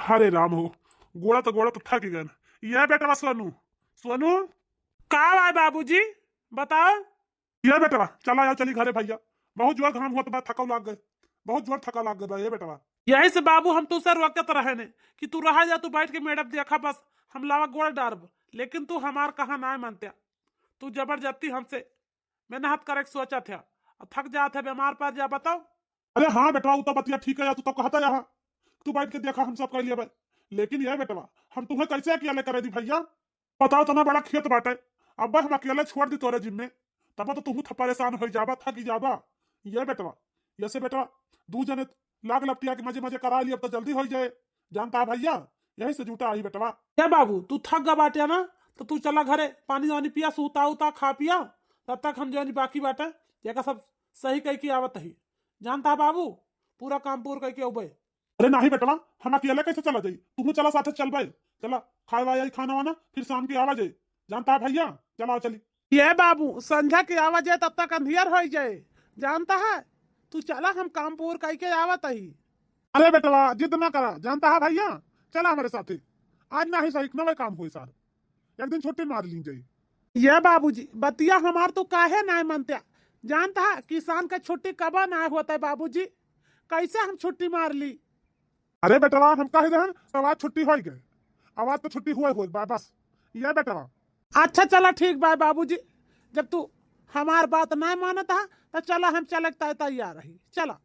अरे राम हो, गोड़ा तो थक गए। यह बेटा सोनू, सोनू का भाई बाबूजी बताओ। यह बेटा चला यार, चली घरे भैया। बहुत जोर घाम हुआ तो बात थका लाग गए, बहुत जोर थका लाग गए। ये बेटा यही से बाबू हम तुझसे रोकत रहे ने कि तू रहा जा, तू बैठ के मैडम देखा बस हम लावा गोड़ डारब, लेकिन तू हमार कहा ना मानते। तू जबरदस्ती हमसे मेहनत करे सोचा था, और थक जाते बीमार पड़ जा। बताओ। अरे हाँ बेटा, वो तो बतिया ठीक है यार, तू तो कहता यहाँ तू बैठ के देखा हम सब कर लिया भाई। लेकिन यह बेटा हम तुम्हें कैसे अकेले करे दी भैया? बताओ, तना बड़ा खेत बाटे, अब हम अकेले छोड़ दी तोरे जिम्मे, तब तो तुम परेशान हो जाबा, थक जाबा। ये बेटवा जैसे बेटा दू जने लाग लपटिया के मजे मजे करा लिया, अब तो जल्दी हो जाए। जानता है भैया, यही से जुटा आई बेटवा। क्या बाबू तू थक गा बाटे ना, तो तू चला घरे, पानी वानी पिया, सूता उता खा पिया, तब तक हम जो बाकी बाटे ये सब सही कह के आवत ही। जानता है बाबू, पूरा काम पूरा कह के उबे। अरे नहीं बेटवा, हम अकेले कैसे चला जाई? तू चला साथे चल भाई, चला खाए वाया खाना वाना, फिर शाम की आवाज है। जानता है भैया, चला चली। ये बाबू संध्या की आवाज है, तब तक अंधियर हो जाए। जानता है, तू चला हम काम पूर कह के आवत ही। अरे बेटवा जिद ना करा, जानता है भैया, चला हमारे साथे। आज ना ही सही नवे काम हुई सार, एक दिन छुट्टी मार ली जाई। ये बाबूजी बतिया हमार तो काहे ना मानते। जानता है किसान का छुट्टी कब ना होता है बाबूजी, कैसे हम छुट्टी मार ली। अरे बेटवा हम कह रहे आवाज छुट्टी हो गए, आवाज तो छुट्टी हुए बस। ये बेटवा अच्छा चला ठीक बाय बाबूजी, जब तू हमार बात ना मानता तो चला हम चलक तैयार रही। चला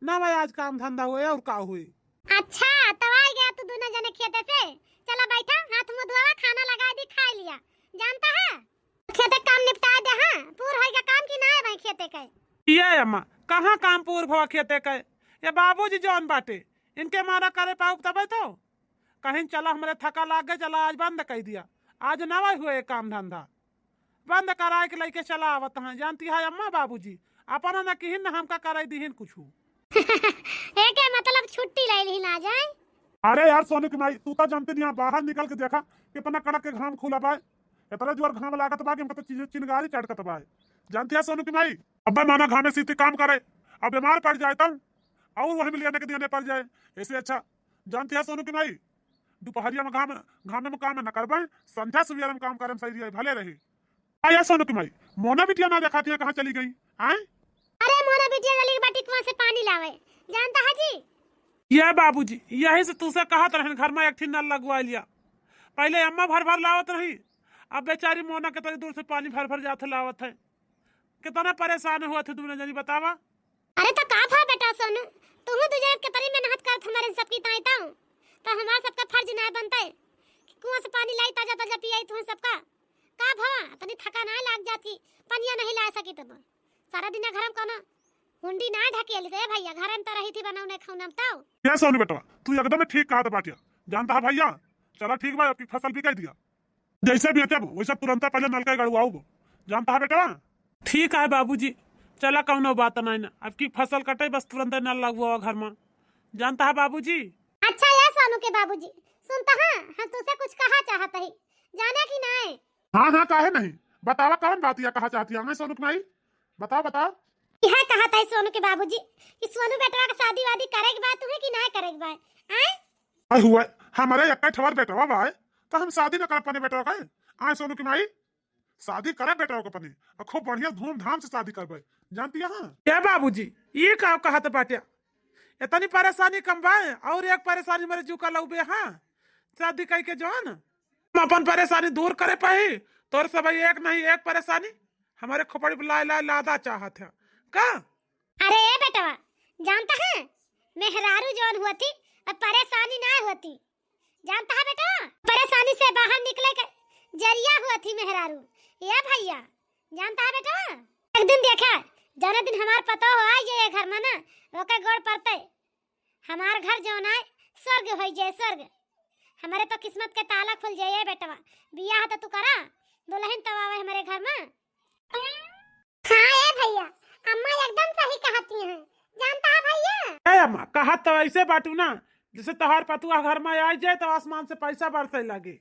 ना भाई, आज काम धंधा हुए और का हुई। अच्छा तो आ गया तू दोनों जने खेते से। चला बैठा, हाथ मुंह धोवा, खाना लगा दी, खा लिया। जानता है खेते काम निपटा दे। हां पूर होएगा काम की ना है भाई खेते के। ये अम्मा कहाँ काम पूर भवा खेते के, ये बाबूजी जौन बाटे इनके मारा करे पाऊ तबे तो कहीं चला हमारे थका लाग गए, चला आज बंद कर दिया। आज नवा हुए काम धंधा बंद कराए के लेके चला आवत है। जानती है अम्मा बाबूजी अपना न किहिन न हमका कराई दीहिन कुछ। एक मतलब छुट्टी ले ली ना जाए। अरे यार सोनू की माई, तू तो जानती नहीं, यहाँ बाहर निकल के देखा कितना कड़क के घाम खुला पाए, इतना जोर घाम लागत बा कि हमको तो चिनगारी चढ़कत बा। जानती है सोनू की माई, अब माना घामे सीधी काम करे, अब बीमार पड़ जाए तब और वही मिलियने के देने पड़ जाए, ऐसे अच्छा। जानती है सोनू की माई, दोपहरिया में घामे में काम न करबे, संध्या सवेरे में काम करे सही रहे, भले रही। आया सोनू की माई, मोना बिटिया ना दिखाती है, कहाँ चली गई? आए अरे मोना बिटिया गली बाटी कुआं से पानी लावे। जानता है जी, ये बाबूजी यही से तुसे कहत रहन घर में एक ठिन नल लगवा लिया। पहले अम्मा भर भर लावत रही, अब बेचारी मोना के तरी दूर से पानी भर भर जाते लावत है। कितना परेशान हुआ थे तुमने जनी बतावा। अरे तो का था बेटा सोनू, तुम तुझे कितनी मेहनत करत हमारे सबकी ताईता हूं, तो हमारा सबका फर्ज ना बनता है कि कुआं से पानी लाई ताजा ताजा पियाई तुम सबका। का भवा तनी थका ना लाग जाती, पनिया नहीं ला सकी तब सारा दिन घर में कोनो हुंडी ना ढकेल दे भैया, घर में तो रही थी बनाउने खाऊना बताओ। क्या सोनू बेटा, तू एकदम ठीक कहा था बाटिया। जानता है भैया, चला ठीक भाई, आपकी फसल भी कह दिया, जैसे भी है वैसे तुरंत पहले नलका गड़वाओ। जानता है बेटा, ठीक है बाबूजी, चला कौनो बात नहीं ना, अब की फसल कटे बस तुरंत नल लगवा घर में। जानता है बाबूजी। अच्छा ये सोनू के बाबूजी सुनता है, हम तुझसे कुछ कहा चाहत है, जाने की ना है? हाँ हाँ काहे नहीं, बतावा कौन बात या कहा चाहती है सोनू की माई, बताओ बताओ। यह कहा था सोनू के बाबूजी कि सोनू बेटवा का शादी वादी करेगी बात तुम्हें कि ना करेगी बात। आए हुआ हमारे एक ठवर बेटा भाई, तो हम शादी न कर पाने बेटा का। आए सोनू की माई, शादी करे बेटा को पने, और खूब बढ़िया धूमधाम से शादी करबे। जानती है हाँ? क्या बाबूजी ये का कहत बाटिया, इतनी परेशानी कम बाए और एक परेशानी मेरे जू का लौबे। हाँ शादी कह के जवान हम अपन परेशानी दूर करे पाई, तोर सब एक नहीं एक परेशानी हमारे खोपड़ी पे ला लादा चाहत है का। अरे ए बेटवा जानता है मेहरारू जौन हुआ थी अब परेशानी ना होती। जानता है बेटा, परेशानी से बाहर निकले का जरिया हुआ थी मेहरारू। ये भैया जानता है बेटा, एक दिन देखा जाने दिन हमार पतो हो आ ये घर में ना ओके गोड़ पड़ते, हमार घर जौन है स्वर्ग हो जाए स्वर्ग, हमारे तो किस्मत के ताला खुल जाए बेटवा। बियाह तो तू करा, दुल्हन तो आवे हमारे घर में। हाँ ए भैया, अम्मा एकदम सही कहती हैं। जानता है भैया, ए अम्मा कहा तो ऐसे बाटू ना, जैसे तोहार पतुआ घर में आ जाए तो आसमान से पैसा बरसे लगे।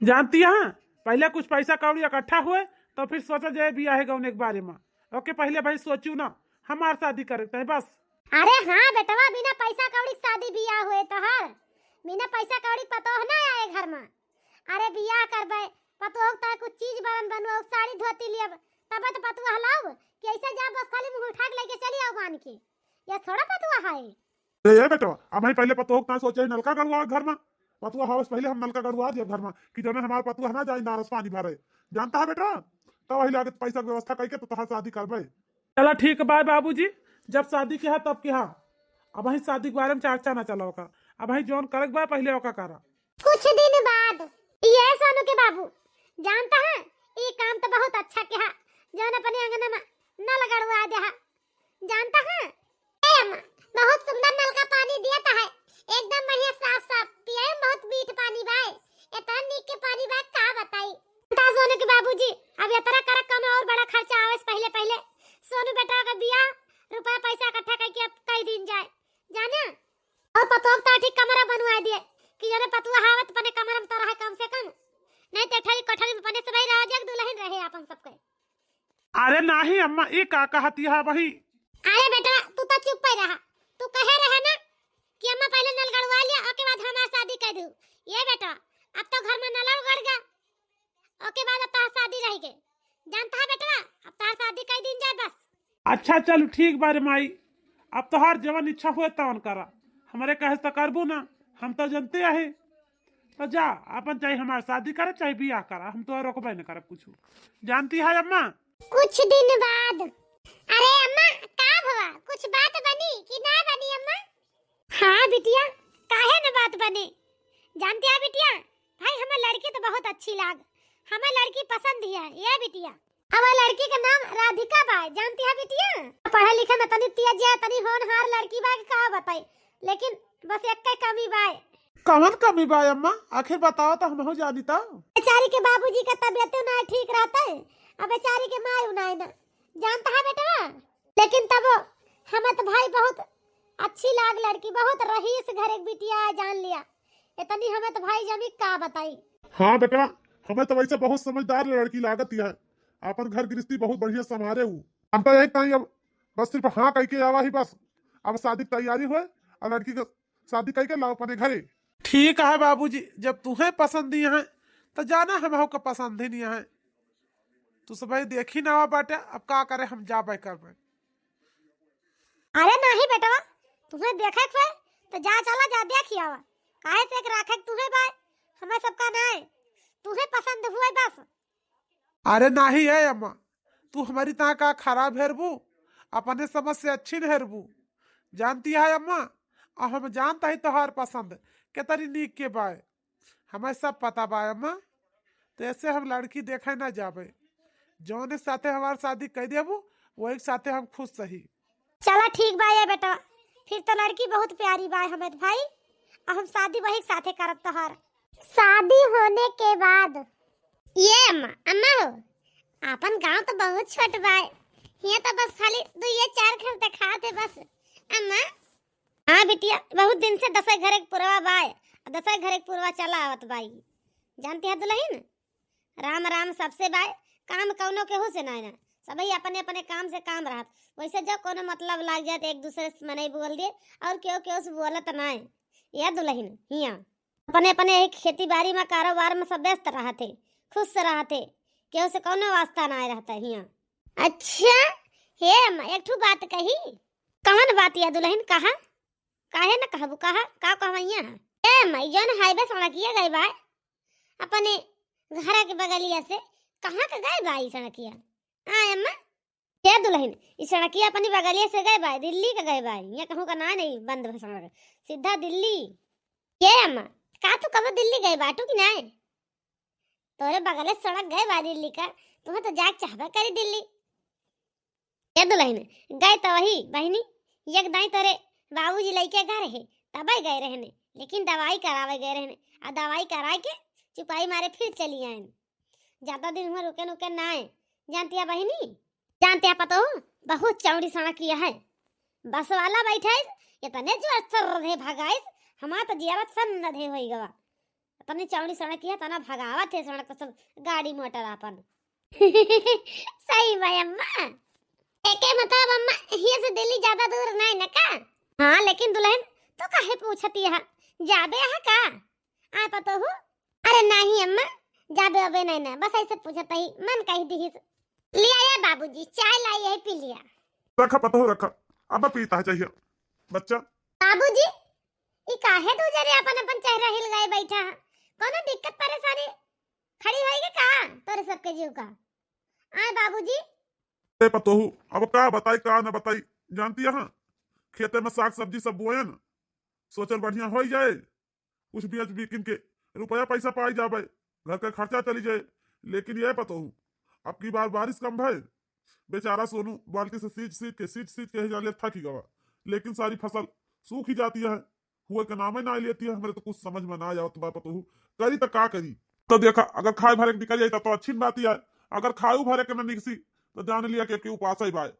जानती है पहले कुछ पैसा कौड़ी इकट्ठा हुए तो फिर सोचा जाए बियाह गौने के बारे में। ओके पहले भाई सोचू ना हमार शादी करे बस। अरे हाँ बेटवा, बिना पैसा कौड़ी शादी बियाह हुए तो हर बिना पैसा कौड़ी पतोह ना आए घर में। अरे बियाह करबे पतोह त कुछ चीज बनवाओ साड़ी धोती लियब तब तो पतुआ हलाओ कि ऐसे जा बस खाली मुंह उठा के लेके चली आओ मान के। ये थोड़ा पतुआ है। ये बेटा अब हम पहले पतोह ना सोचे नलका गड़वा घर में पतुआ हाउस पहले हम नलका गड़वा दिया घर में कि जो हमारे पतुआ ना जाए नारस पानी भरे जानता है बेटा तो वही लागे पैसा की व्यवस्था करके तो तोहार शादी करबे। चला ठीक बाय बाबूजी, जब शादी के है तब के हाँ, अब वही शादी के बारे में चर्चा ना चला होगा, अब वही जौन करे बा पहले होका करा। कुछ दिन बाद ये सोनू के बाबू जानता है ये काम तो बहुत अच्छा किया जौन अपने अंगना में नल गड़वा दे है। जानता है ए अम्मा बहुत सुंदर नल का पानी दिया था है एकदम बढ़िया साफ साफ पिए बहुत मीठ पानी बाय इतना नीक के पानी बाय का बताई। सोनू के बाबूजी अब ये तरह कर कम और बड़ा खर्चा आवे पहले पहले सोनू बेटा का बियाह रुपया पैसा इकट्ठा करके अब कई दिन जाए जाने और पतोह ता ठीक कमरा बनवा दिए कि जने पतुआ हावत पने कमरा में तो रहे कम से कम नहीं तो ठरी कोठरी में पने से भाई रह जग दुल्हन रहे अपन सबके। अरे नहीं अम्मा ये का कहती है वही। अरे बेटा तू तो चुप पे रहा, तू कहे रहे ना कि अम्मा पहले नल गड़वा लिया ओके बाद हमार शादी कर दूं। ये बेटा अब तो घर में नल गड़ गया ओके बाद अब तार शादी रह गई जानता है बेटा अब तार शादी कर दिन जाए बस। अच्छा चलो ठीक बारे माई, अब तो हर जवन इच्छा हुए तवन करा, हमारे कहे तो करबू ना, हम तो जानते है तो जा अपन चाहे हमारे शादी करे चाहे बियाह करा, हम तो रोकबे न करब कुछ। जानती है अम्मा कुछ दिन बाद अरे अम्मा का हुआ कुछ बात बनी कि ना बनी अम्मा? हाँ बिटिया काहे न बात बने जानती है बिटिया भाई हमें लड़की तो बहुत अच्छी लाग हमें लड़की पसंद ही है। ये बिटिया हमारे लड़की का नाम राधिका बाय जानती है बिटिया पढ़ा लिखा में तनी तेज है तनी होनहार लड़की बाय का बताई लेकिन बस एक का कमी बाय। कौन कमी बाय अम्मा आखिर बताओ तो हम हो जानी तो। बेचारी के बाबूजी का तबीयत ना ठीक रहता है अब बेचारी के माँ उनाई ना जानता है बेटा लेकिन तब हमें तो भाई बहुत अच्छी लाग लड़की बहुत रहीस घर एक बिटिया जान लिया इतनी हमें तो भाई जमी का बताई। हाँ बेटा हमें तो वैसे बहुत समझदार लड़की लागत है अपन घर गृहस्थी बहुत बढ़िया संभाले हूँ हम तो एक कहीं अब बस सिर्फ हाँ कह के आवा ही बस अब शादी की तैयारी हुए और लड़की का शादी कह के लाओ अपने घरे। ठीक है बाबूजी, जब तुम्हें पसंद ही है तो जाना हम को पसंद ही नहीं है तू सब देखी ना बाटे अब का करे हम जाबे करबे। अरे नहीं बेटा तुम्हें देखे थे तो जा चला जा देखी आवा काहे से एक राखे तुम्हें बाय हमें सबका ना है तुम्हें पसंद हुए बस। अरे नहीं है अम्मा तू हमारी ता का खराब हेरबू अपने समझ से अच्छी न हेरबू जानती है अम्मा और हम जानता ही तोहार पसंद के तरी नीक के बाय हमें सब पता बाय अम्मा तो ऐसे हम लड़की देखे ना जाबे जौन एक साथे हमार शादी कर देबू वो एक साथे हम खुश सही। चला ठीक बाय है बेटा फिर तो लड़की बहुत प्यारी बाय हमें भाई और हम शादी वही साथे करब तोहार। शादी होने के बाद ये अम्मा हो अपन गांव तो बहुत छोट बाय ये तो बस खाली 2-4 घर दिखा दे बस अम्मा। हाँ बिटिया बहुत दिन से 10 घर एक पुरवा बाय 10 घर एक पुरवा चला आवत बाई जानती है दुल्हन राम राम सबसे बाय काम कौनो के हो से ना सभी अपने अपने काम से काम रहत वैसे जब कोनो मतलब लाग जाए एक दूसरे से मने बोल दे और क्यों से बोलत ना है। यह दुल्हन हिया अपने अपने खेती बाड़ी में कारोबार में सब व्यस्त रहते खुश रहते क्यों से कोनो वास्ता ना रहता हिया। अच्छा हे अम्मा एक ठू बात कही कौन बात या दुल्हन कहा काहे ना कहबू कहा का कहवैया ए मई जन हाईवे सड़किया गई बा अपने घर के बगलिया से कहां का गए बा ई सड़किया आ अम्मा ये दुल्हन ई सड़किया अपनी बगलिया से गए बा दिल्ली का गए बा ये कहूं का ना नहीं बंद सड़क सीधा दिल्ली। ये अम्मा का तू कब दिल्ली गए बाटू कि ना तोरे बगले सड़क गए बा दिल्ली का तुम्हें तो जाग चाहबे करी दिल्ली। ये दुल्हन गए तो वही बहनी एक दाई तोरे बाबूजी लइके घर है तबे गए रहने लेकिन दवाई करावे गए रहने आ दवाई करा के चुपाई मारे फिर चली आए ज्यादा दिन हुआ रुके रुके ना आए। जानती है बहनी जानते हैं पता हो बहुत चौड़ी सड़क किया है बस वाला बैठा इतने जोर सर दे भगाइस हमारा तो जियावत सन दे होई गवा इतने चौड़ी सड़क किया तना भगावत है सड़क सब गाड़ी मोटर अपन सही भाई अम्मा एके मतलब अम्मा ये से दिल्ली ज्यादा दूर नहीं न का। हाँ लेकिन दुल्हन तो काहे पूछती है जाबे यहाँ का आ पतो हूँ। अरे नहीं अम्मा, जाबे अबे नहीं ना, बस ऐसे पूछता ही मन कही दी लिया या बाबूजी चाय लाई है पी लिया। रखा पतो रखा, अब पीता है चाहिए बच्चा। बाबूजी ई काहे दो जरे अपन अपन चेहरा हिल गए बैठा है, कोनो दिक्कत परेशानी खड़ी होई के का तोरे सबके जीव का? आए बाबूजी अरे पतो अब का बताई का न बताई, जानती है खेते में साग सब्जी सब बोए न, सोचल बढ़िया हो जाए, कुछ बेच बिकिन के रुपया पैसा पाई जाबे, घर का खर्चा चली जाए। लेकिन ये पतो अब की बार बारिश कम भय, बेचारा सोनू बाल्टी से सींच के ही जाले थक ही गवा, लेकिन सारी फसल सूख ही जाती है, हुए के नाम ही ना लेती है। हमारे तो कुछ समझ में ना जाओ तुम्हारा पतो करी तो का करी। तो देखा अगर खाए भरे के निकल जाए तो अच्छी बात ही है, अगर खाऊ भरे के न निकसी तो जान लिया कि उपास ही बाय।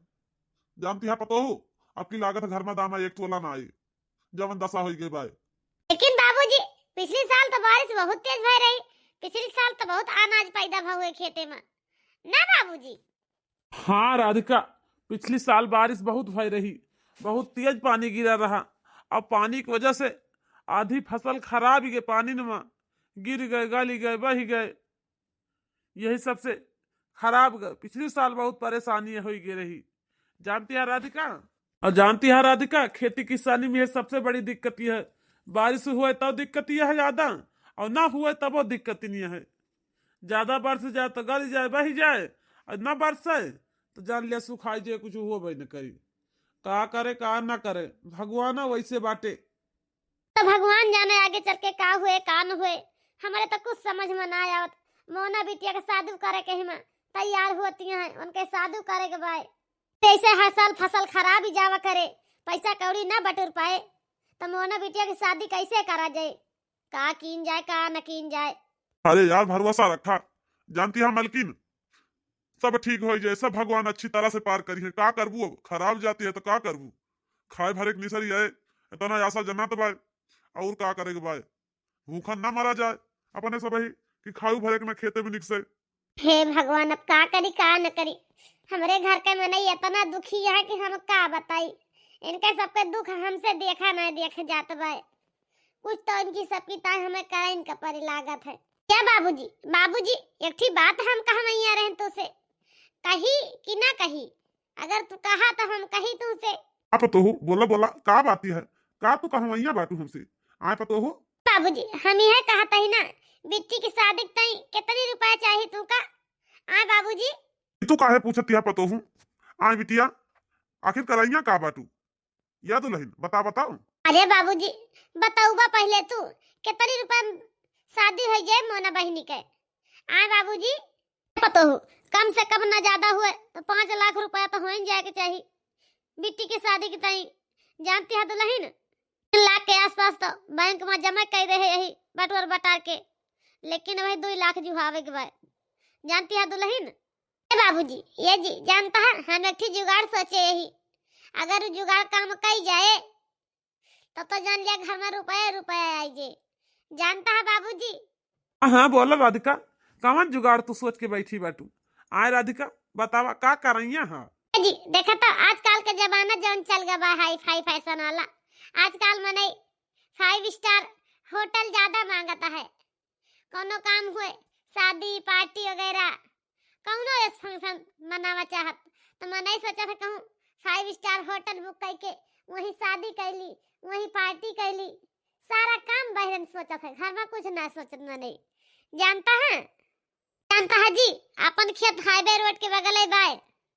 जानती है पतो अब की लागत घर में दाना एक तोला ना आई, जवन दशा हो गई बाय। लेकिन बाबूजी पिछले साल तो बारिश बहुत तेज भई रही, पिछले साल तो बहुत अनाज पैदा हुए खेते में ना बाबूजी? हाँ राधिका, पिछली साल बारिश बहुत भई रही, बहुत तेज पानी गिरा रहा, अब पानी की वजह से आधी फसल खराब ही गए, पानी में गिर गए, गली गए, बह गए, यही सबसे खराब गए। पिछले साल बहुत परेशानी हुई गई रही, जानती है राधिका? और जानती है राधिका, खेती किसानी में सबसे बड़ी दिक्कत यह है, बारिश हुए तब दिक्कत यह है ज्यादा, और ना हुए तब वो दिक्कत नहीं है। ज्यादा बरस जाए तो गल जाए, बह जाए, और ना बरसे तो जान लिया सुखाई जाए, कुछ हो भाई न करी। का करे का ना करे, भगवान वैसे बाटे। तो भगवान जाने आगे चल के का हुए का न हुए, हमारे तो कुछ समझ में ना आवत। मोना बिटिया के शादी करे के हिमा तैयार होती हैं, उनके शादी करे के भाई ऐसे हर साल फसल खराब ही जावा करे, पैसा कौड़ी ना बटोर पाए, तो मोना बिटिया की शादी कैसे करा जाए? का कीन जाए का न कीन जाए? अरे यार भरोसा रखा, जानती है मलकिन सब ठीक हो जाए, सब भगवान अच्छी तरह से पार करी है। का करबू अब खराब जाती है तो का करबू, खाए भरे के निसरी है इतना आशा जन्नत बाय, और का करेगे बाय, भूखन ना मारा जाए अपने सब ही कि खाऊ भरे के ना खेते में निकसे। हे भगवान अब का करी का न करी, हमारे घर के मन इतना दुखी है कि हम का बताई। इनके सबके दुख हमसे देखा नहीं देख जात बाय, कुछ तो इनकी सबकी ताई हमें करा इनका परी लागत है। क्या बाबूजी? बाबूजी एक ठीक बात हम कहा मैया रहे तो से कही कि ना कही, अगर तू कहा तो हम कही तुमसे। आप तो हो बोला बोला का बाती है, का तू कहवैया बाटू हमसे आए पतो हो? बाबूजी हम यह कहता ही ना, बिट्टी की शादी तई कितनी रुपया चाहिए तू का? आए बाबूजी तू काहे पूछती है पतो हूँ? आए बिटिया आखिर करैया का बाटू, या दुल्हन बताओ। अरे बाबूजी बताऊबा पहले तू कितनी रुपया शादी हो जाए मोना बहनी के? आए बाबूजी पतो हो कम से कम ना ज्यादा हुए तो 5 लाख रुपया तो हो जाए के चाहिए बिट्टी की शादी की तई। जानती है दुल्हन 3 लाख के आसपास तो बैंक में जमा कर रहे यही बटवर बटार के, लेकिन वही 2 लाख जुहावे के बाद। जानती है दुल्हन? बाबूजी ये जी जानता है, हम एक जुगाड़ सोचे यही, अगर जुगाड़ काम कई जाए तो जान लिया घर में रुपया आई जे। जानता है बाबूजी? हाँ बोला राधिका, कौन जुगाड़ तू सोच के बैठी बाटू? आए राधिका बतावा का करैया? हाँ जी देखा तो आजकल के जमाना जौन चल गया बा हाई फाई फैशन वाला, आजकल मने 5 स्टार होटल ज्यादा मांगता है। कोनो काम हुए शादी पार्टी वगैरह कौनो फंक्शन मनावा चाहत तो मने सोचा था कहूँ 5 स्टार होटल बुक करके वही शादी कैली, वही पार्टी कैली, सारा काम बहरन सोचा था, घर में कुछ ना सोचत मने। जानता है जी अपन खेत हाईवे रोड के बगल है बाय,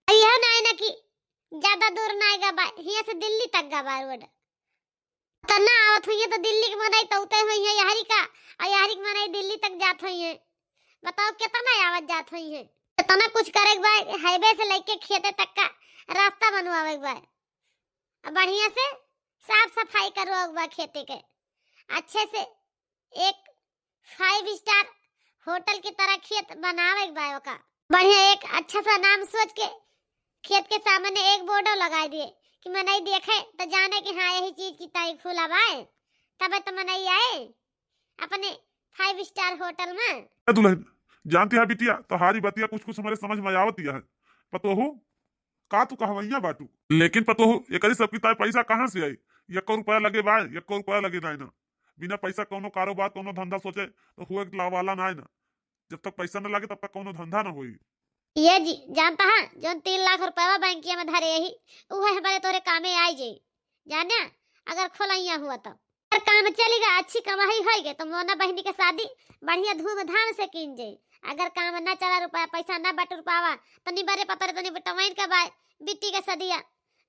यह ना है ना कि ज्यादा दूर ना आएगा बाय, यहाँ से दिल्ली तक का बाय रोड तना आवत हुई है तो दिल्ली के मनाई तो उतर हुई है यहरी का, और यहरी के मनाई दिल्ली तक जात हुई है। बताओ कितना आवत जात हुई है, तना कुछ करे बाय हाईवे से लेके खेते तक का रास्ता बनवावे बाय, बढ़िया से साफ सफाई करवा बाय खेते के, अच्छे से एक 5 स्टार होटल की तरह खेत बनावे बाय का, बढ़िया एक अच्छा सा नाम सोच के खेत के सामने एक बोर्ड लगा दिए कि मनई देखे तो जाने कि हाँ यही चीज की तारीफ खुला बाय, तब तो मनई आए अपने 5 स्टार होटल में। दुल्हन जानती है बिटिया तो हारी बतिया कुछ कुछ हमारे समझ में आवती है पतो हो, का तू कहवैया बाटू, लेकिन पतो हो ये करी सबकी ताई पैसा कहाँ से आई? 1 रुपया लगे बाय, 1 रुपया लगे ना, बिना पैसा कोनो कारोबार कोनो धंधा सोचे तो हुए वाला ना है ना। जब तक पैसा न लगे तब तक कोनो धंधा ना होई। ये जी जानता है जो 3 लाख रुपया बैंकिया में धरे यही वह हमारे तोरे कामे आई जाई जाने अगर खोलैया हुआ तो अगर काम चलेगा अच्छी कमाई होगी तो मोना बहनी के शादी बढ़िया धूमधाम से कीन जाई। अगर काम न चला रुपया पैसा न बट रुपावा तनी बरे पतर तनी बटवाइन के बाय बिट्टी के सदिया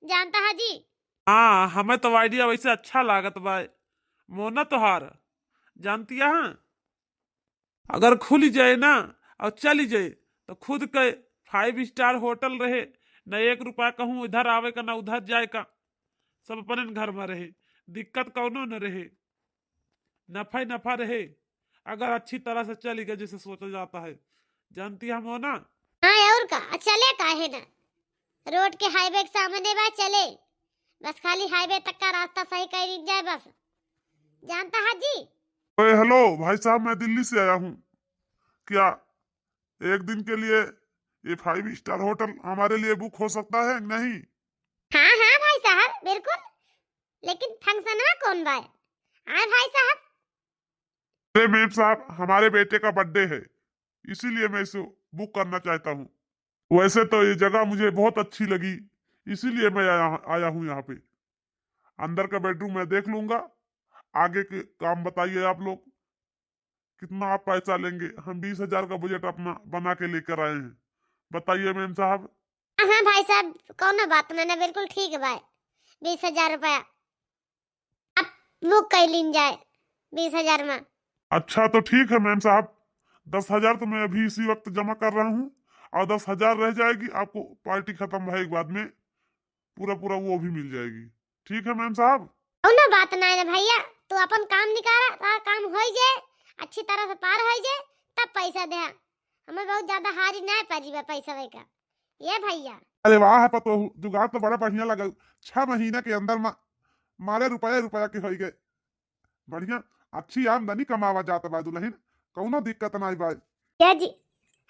जानता है जी। हाँ हमें तो आइडिया वैसे अच्छा लागत बा मोना तोहार जानती है। अगर खुल जाए ना और चली जाए तो खुद के 5 स्टार होटल रहे न 1 रुपया कहूँ इधर आवे का ना उधर जाए का सब अपने घर में रहे दिक्कत कौनो न रहे नफा ही नफा रहे अगर अच्छी तरह से चली गई जैसे सोचा जाता है जानती है मोना। हाँ और का चले काहे ना रोड के हाईवे के सामने बा चले बस खाली हाईवे तक का रास्ता सही कर जाए बस जानता है जी। ओए हेलो भाई साहब, मैं दिल्ली से आया हूँ। क्या एक दिन के लिए ये 5 स्टार होटल हमारे लिए बुक हो सकता है नहीं? हाँ हाँ भाई साहब बिल्कुल लेकिन फंक्शन में कौन बा हाँ भाई साहब। अरे मेम साहब, हमारे बेटे का बर्थडे है इसीलिए मैं इसे बुक करना चाहता हूँ। वैसे तो ये जगह मुझे बहुत अच्छी लगी इसीलिए मैं आया हूँ यहाँ पे। अंदर का बेडरूम मैं देख लूंगा, आगे के काम बताइए आप लोग। कितना आप पैसा लेंगे? हम 20,000 का बजट अपना बना के लेकर आए हैं, बताइए मेम साहब। हाँ भाई साहब कौन बात ना बिल्कुल ठीक है भाई 20,000 रुपया अब बुक कर लीन जाए 20,000 में। अच्छा तो ठीक है मेम साहब, 10,000 तो मैं अभी इसी वक्त जमा कर रहा हूँ और 10,000 रह जाएगी आपको पार्टी खत्म होने के बाद में पूरा पूरा वो भी मिल जाएगी। ठीक है मेम साहब। कौन बात ना है भैया तू अपन काम निकाला तारा काम हो जाए अच्छी तरह से पार हो जाए तब पैसा दे हमें बहुत ज्यादा हारी ना पड़ी पैसा वे का ये भैया। अरे वाह है पतो जुगाड़ तो बड़ा बढ़िया लगा। 6 महीने के अंदर मारे रुपया रुपया के हो गए। बढ़िया अच्छी आमदनी कमावा जाता बा दुल्हन, कौनो दिक्कत ना भाई। क्या जी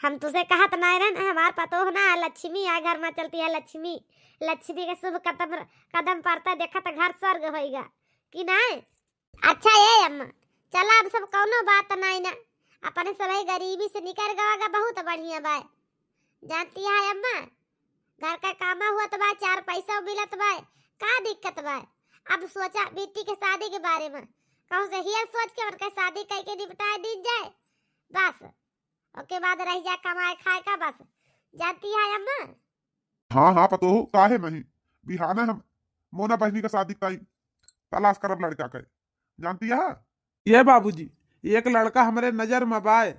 हम तुझे कहा तो नहीं रहन हमार पतो ना लक्ष्मी आ घर में चलती है लक्ष्मी लक्ष्मी के शुभ कदम कदम पड़ता देखा तो घर स्वर्ग होएगा कि नहीं। अच्छा ये अम्मा चला अब सब कौनो बात नहीं ना अपने सभी गरीबी से निकल गवागा बहुत बढ़िया बाय जानती है अम्मा घर का कामा हुआ तो भाई 4 पैसा मिलत भाई का दिक्कत भाई। अब सोचा बेटी के शादी के बारे में कहूँ से हियर सोच के उनका शादी करके निपटा दी जाए बस उसके बाद रह जाए कमाए खाए का बस जानती है अम्मा। हाँ हाँ पतो काहे नहीं, बिहाने हम मोना बहनी का शादी ताई तलाश करब लड़का के जानती है। ये बाबूजी एक लड़का हमारे नजर में बाय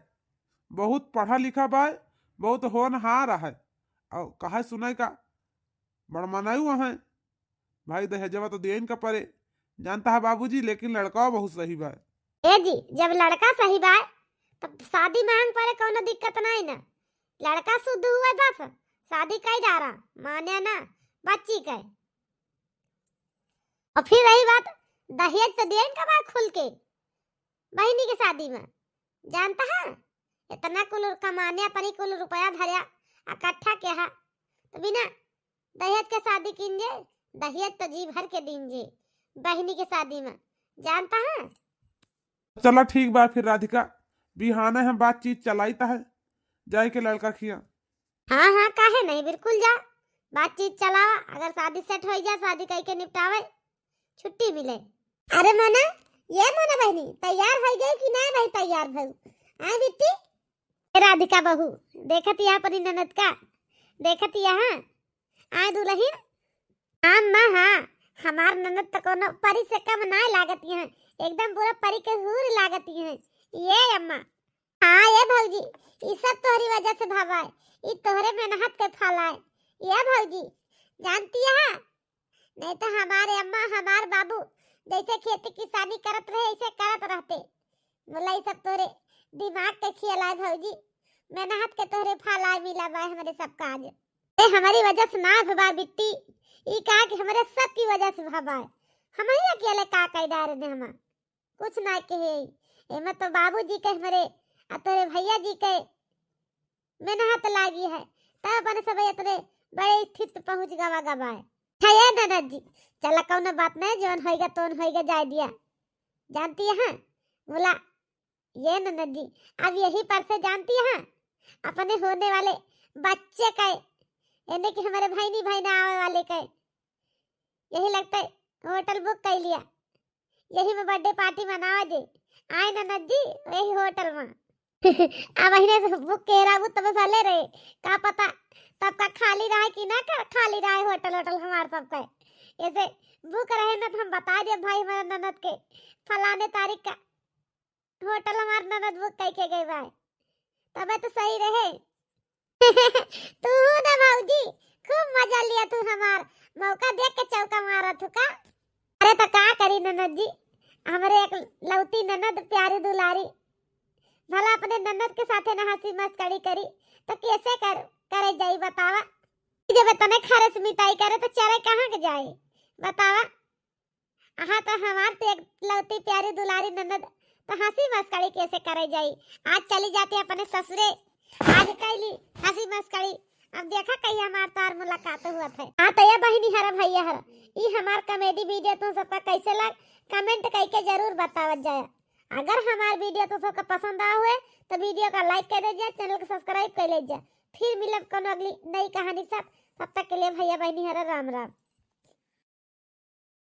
बहुत पढ़ा लिखा बाय बहुत होनहार है और कहा सुनाई का बड़मनायु है भाई दहेजवा तो देन का परे जानता है बाबूजी लेकिन लड़का बहुत सही बाय। ए जी जब लड़का सही बाय तब शादी मांग पड़े कोनो दिक्कत नहीं ना लड़का शुद्ध हुआ बस शादी कई डारा माने ना बच्ची के। और फिर रही बात दहेज तो देन का बात खुल के बहनी के शादी में जानता है इतना कुल कमाने अपनी कुल रुपया धरिया इकट्ठा के है तो बिना दहेज के शादी कीजिए दहेज तो जी भर के दीजिए बहनी के शादी में जानता है। चला ठीक बा फिर राधिका बिहाने हम बातचीत चलाईता है जाए के लड़का खिया। हाँ हाँ काहे नहीं बिल्कुल जा बातचीत चलावा अगर शादी सेट हो जाए शादी करके निपटावे छुट्टी मिले। अरे मोना ये मोना बहनी तैयार हो गई कि नहीं भाई तैयार भऊ आई बिट्टी राधिका बहू देखत यहाँ अपनी ननद का देखत यहाँ आए दुल्हन। हाँ माँ हाँ हमार ननद तो कोनो परी से कम ना लागती है एकदम पूरा परी के हूर लागती है ये अम्मा। हाँ ये भौजी ये सब तोहरी वजह से भावा है ये तोहरे मेहनत के फल है ये भौजी जानती है नहीं तो हमारे अम्मा हमार बाबू जैसे खेती किसानी करत रहे ऐसे करत रहते बोला ये सब तोरे दिमाग के खेल है भौजी मेहनत के तोहरे फल आए मिला बा हमारे सब काज ए हमारी वजह से ना भबा बिट्टी ये कहा कि हमारे सब की वजह से भबा है हम ही अकेले का कई डारे ने हम कुछ ना कहे एमे तो बाबूजी के हमारे आ तोरे भैया जी के मेहनत लागी है तब अपने सब इतने बड़े स्थिति पहुंच गवा गवा है। ये ननद जी चला कौन बात नहीं जोन होएगा तोन होएगा जाय दिया जानती है बोला ये ननद जी अब यही पर से जानती है अपने होने वाले बच्चे का यानी कि हमारे भाई ना आने वाले का यही लगता है होटल बुक कर लिया यही में बर्थडे पार्टी मनावा जे आए ननद जी यही होटल में अब महीने से बुक के रहा तब साले रहे का पता तब का खाली रहा कि ना खाली रहा होटल हमारे सबका ऐसे बुक रहे ना तो हम बता दिए भाई हमारे ननद के फलाने तारीख का होटल हमारे ननद बुक करके गए भाई तब तो सही रहे तू ना भाऊजी खूब मजा लिया तू हमार मौका देख के चौका मारा तू का अरे तो का करी ननद जी हमारे एक लौती ननद प्यारी दुलारी भला अपने ननद के साथे ना हंसी मस्करी करी तो कैसे करे जाई बतावा जब तने खरस मिटाई करे तो चरे कहाँ के जाए बतावा आहा तो हमार तो एक लौती प्यारी दुलारी ननद तो हंसी मस्करी कैसे करे जाई आज चली जाती अपने ससुरे आज कैली हंसी मस्करी अब देखा कहीं हमार तार मुलाकात हुआ था हाँ तो ये बहनी हरा भैया हरा ये हमार कॉमेडी वीडियो तुम सबका कैसे लग कमेंट करके जरूर बतावत जाए अगर हमार वीडियो तो सबका पसंद आ हुए तो वीडियो का लाइक कर दीजिए चैनल को सब्सक्राइब कर लीजिए फिर मिलब कोनो अगली नई कहानी सब तब तक के लिए भैया बहनी हरा राम राम।